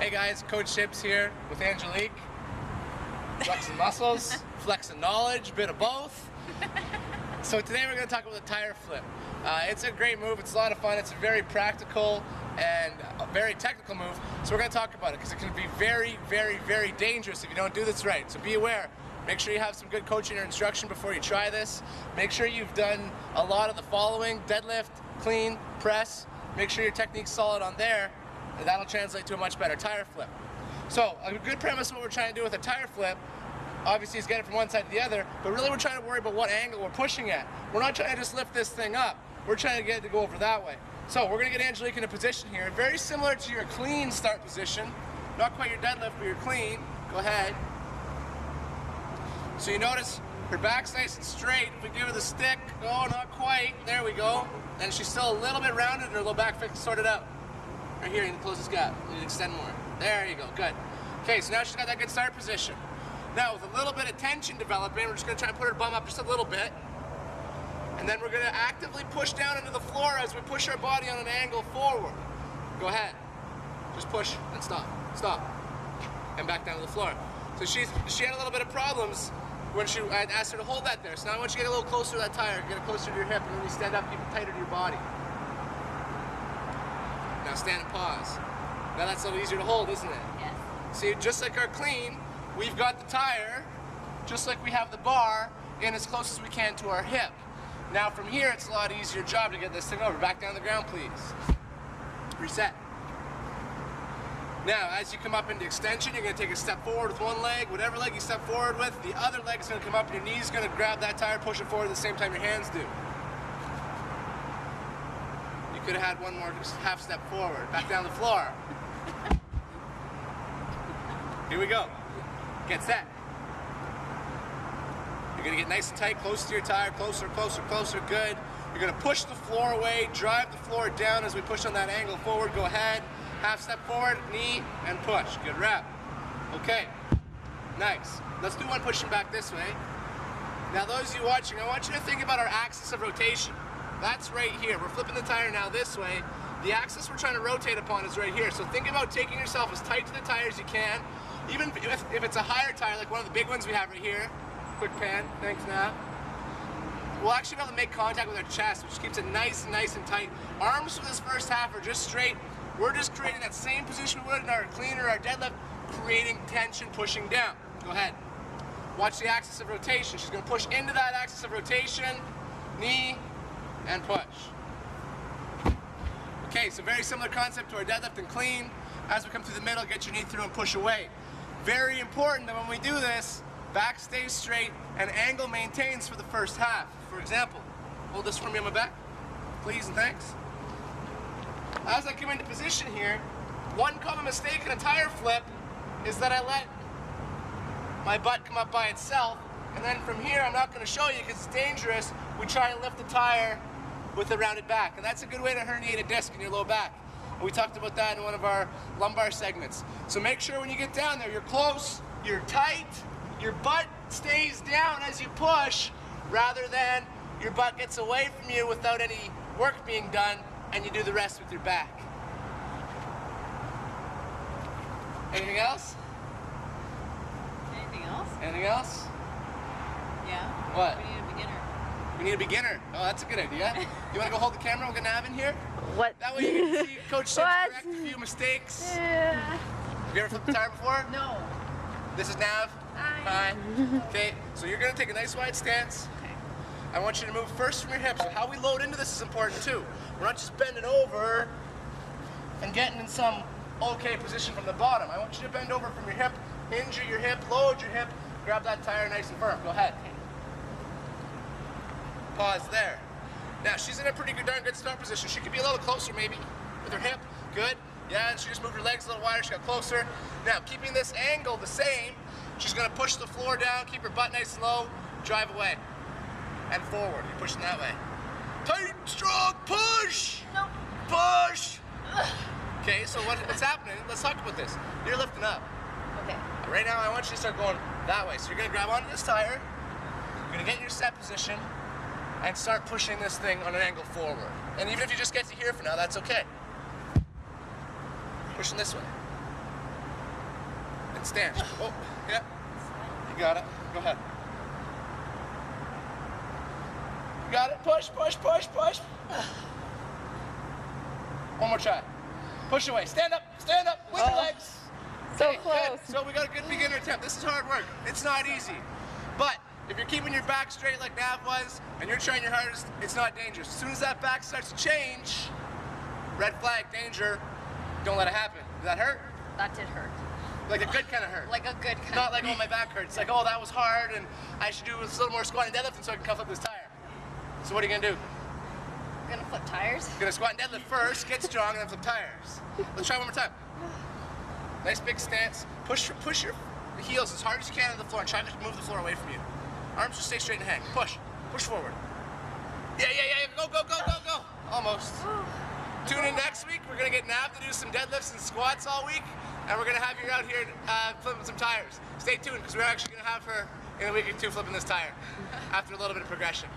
Hey guys, Coach Ships here with Angelique. Flexing muscles, flexing knowledge, bit of both. So today we're going to talk about the tire flip. It's a great move, it's a lot of fun, it's a very practical and a very technical move. So we're going to talk about it because it can be very, very, very dangerous if you don't do this right. So be aware. Make sure you have some good coaching or instruction before you try this. Make sure you've done a lot of the following: deadlift, clean, press. Make sure your technique's solid on there, and that'll translate to a much better tire flip. So a good premise of what we're trying to do with a tire flip, obviously, is get it from one side to the other, but really we're trying to worry about what angle we're pushing at. We're not trying to just lift this thing up. We're trying to get it to go over that way. So we're going to get Angelique in a position here, very similar to your clean start position. Not quite your deadlift, but your clean. Go ahead. So you notice her back's nice and straight. If we give her the stick, oh, not quite. There we go. And she's still a little bit rounded and her low back fix sorted out. Right here, you need to close this gap. You need to extend more. There you go, good. Okay, so now she's got that good start position. Now with a little bit of tension developing, we're just gonna try and put her bum up just a little bit. And then we're gonna actively push down into the floor as we push our body on an angle forward. Go ahead. Just push and stop, stop. And back down to the floor. So she had a little bit of problems when I asked her to hold that there. So now I want you to get a little closer to that tire, get it closer to your hip, and really stand up, keep it tighter to your body. Now stand and pause. Now that's a little easier to hold, isn't it? Yes. See, just like our clean, we've got the tire, just like we have the bar, in as close as we can to our hip. Now from here, it's a lot easier job to get this thing over. Back down the ground, please. Reset. Now, as you come up into extension, you're going to take a step forward with one leg. Whatever leg you step forward with, the other leg is going to come up, and your knee's going to grab that tire, push it forward at the same time your hands do. You could have had one more just half step forward. Back down the floor. Here we go. Get set. You're going to get nice and tight, close to your tire, closer, closer, closer, good. You're going to push the floor away, drive the floor down as we push on that angle forward. Go ahead. Half step forward, knee, and push. Good rep. Okay, nice. Let's do one pushing back this way. Now those of you watching, I want you to think about our axis of rotation. That's right here. We're flipping the tire now this way. The axis we're trying to rotate upon is right here. So think about taking yourself as tight to the tire as you can. Even if it's a higher tire, like one of the big ones we have right here. Quick pan, thanks now. We'll actually be able to make contact with our chest, which keeps it nice and tight. Arms for this first half are just straight. We're just creating that same position we would in our clean or our deadlift, creating tension, pushing down. Go ahead. Watch the axis of rotation. She's going to push into that axis of rotation, knee, and push. Okay, so very similar concept to our deadlift and clean. As we come through the middle, get your knee through and push away. Very important that when we do this, back stays straight and angle maintains for the first half. For example, hold this for me on my back, please and thanks. As I come into position here, one common mistake in a tire flip is that I let my butt come up by itself, and then from here, I'm not going to show you because it's dangerous, we try and lift the tire with a rounded back, and that's a good way to herniate a disc in your low back. And we talked about that in one of our lumbar segments. So make sure when you get down there, you're close, you're tight, your butt stays down as you push, rather than your butt gets away from you without any work being done, and you do the rest with your back. Anything else? Anything else? Anything else? Yeah. What? We need a beginner. We need a beginner. Oh, that's a good idea. You want to go hold the camera? We're going to have in here? What? That way you can see Coach Ships correct a few mistakes. Yeah. Have you ever flipped a tire before? No. This is Nav. Hi. Okay, so you're going to take a nice wide stance. Okay. I want you to move first from your hips. So how we load into this is important too. We're not just bending over and getting in some okay position from the bottom. I want you to bend over from your hip, hinge at your hip, load your hip, grab that tire nice and firm. Go ahead. Pause there. Now she's in a pretty good, darn good start position. She could be a little closer maybe with her hip. Good. Yeah, and she just moved her legs a little wider. She got closer. Now keeping this angle the same, she's going to push the floor down, keep her butt nice and low, drive away. And forward. You're pushing that way. Tight, strong, push! Nope. Push! Okay, so what's happening? Let's talk about this. You're lifting up. Okay. Right now, I want you to start going that way. So you're going to grab onto this tire. You're going to get in your set position and start pushing this thing on an angle forward. And even if you just get to here for now, that's okay. Pushing this way. and stand. Oh, yeah. You got it. Go ahead. You got it. Push, push, push, push. One more try. Push away. Stand up with your legs. So Okay, close. good. So we got a good beginner attempt. This is hard work. It's not easy. But if you're keeping your back straight like Nav was, and you're trying your hardest, it's not dangerous. As soon as that back starts to change, red flag, danger, don't let it happen. Did that hurt? That did hurt. Like a good kind of hurt. Like a good kind. Not like, oh, my back hurts. It's like, oh, that was hard, and I should do a little more squat and deadlifting so I can cuff up this tire. So what are you gonna do? You're gonna flip tires? You're gonna squat and deadlift first, get strong, and then flip tires. Let's try one more time. Nice big stance. Push your heels as hard as you can on the floor and try to move the floor away from you. Arms just stay straight and hang. Push. Push forward. Yeah. Go, go, go, go, go. Almost. Tune in next week. We're gonna get Nav to do some deadlifts and squats all week, and we're gonna have you out here flipping some tires. Stay tuned, because we're actually gonna have her in a week or two flipping this tire after a little bit of progression.